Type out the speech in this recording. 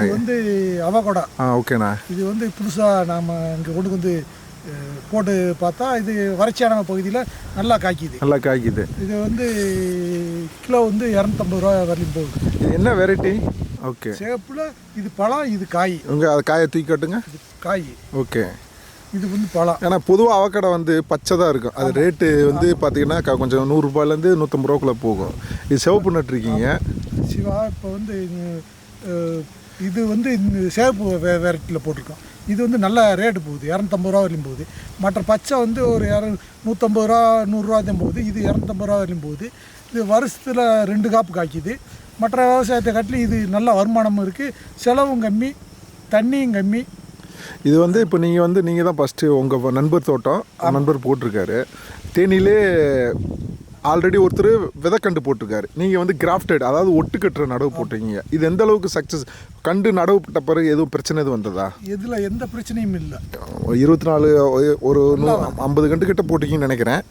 ஓகேண்ணா. வந்து அவகோடா. ஓகேண்ணா. இது வந்து புதுசாக நாம் இங்கே கொண்டு வந்து போட்டு பார்த்தா இது வறட்சியான பகுதியில் நல்லா காய்க்குது. இது வந்து கிலோ வந்து 250 ரூபா வரையும் போகுது. இது என்ன வெரைட்டி? ஓகே. சேப்பில் இது பழம், இது காய். அது காயை தூக்கி காட்டுங்க. இது காய். ஓகே. இது வந்து பழம். ஏன்னா பொதுவாக அவக்கடை வந்து பச்சை தான் இருக்கும். அது ரேட்டு வந்து பார்த்தீங்கன்னா கொஞ்சம் 100 ரூபாயிலேருந்து 150 ரூபாக்குள்ளே போகும். இது சிவப்பு நட்டுருக்கீங்க சிவா. இப்போ வந்து இது வந்து இந்த சேப்பு வெரைட்டியில் போட்டிருக்கோம். இது வந்து நல்ல ரேட்டு போகுது, 250 ரூபா வரையும் போகுது. மற்ற பச்சை வந்து ஒரு 150 ரூபா 100 ரூபா தான் போகுது. இது 250 ரூபா வரையும் போகுது. இது வருஷத்தில் 2 காப்பு காய்க்குது. மற்ற விவசாயத்தை காட்டிலும் இது நல்ல வருமானமும் இருக்குது, செலவும் கம்மி, தண்ணியும் கம்மி. இது வந்து இப்போ நீங்கள் தான் ஃபஸ்ட்டு உங்கள் நண்பர் தோட்டம் நண்பர் போட்டிருக்காரு. தேனியிலே ஆல்ரெடி ஒருத்தர் விதைக்கண்டு போட்டிருக்காரு. நீங்கள் வந்து கிராஃப்டட், அதாவது ஒட்டு கட்டுற நடவு போட்டிருக்கீங்க. இது எந்த அளவுக்கு சக்ஸஸ்? கண்டு நடவு போட்ட பிறகு எதுவும் பிரச்சனை எதுவும் வந்ததா? இதில் எந்த பிரச்சனையும் இல்லை. 24 ஒரு 50 கண்டு கிட்ட போட்டிங்கன்னு நினைக்கிறேன்.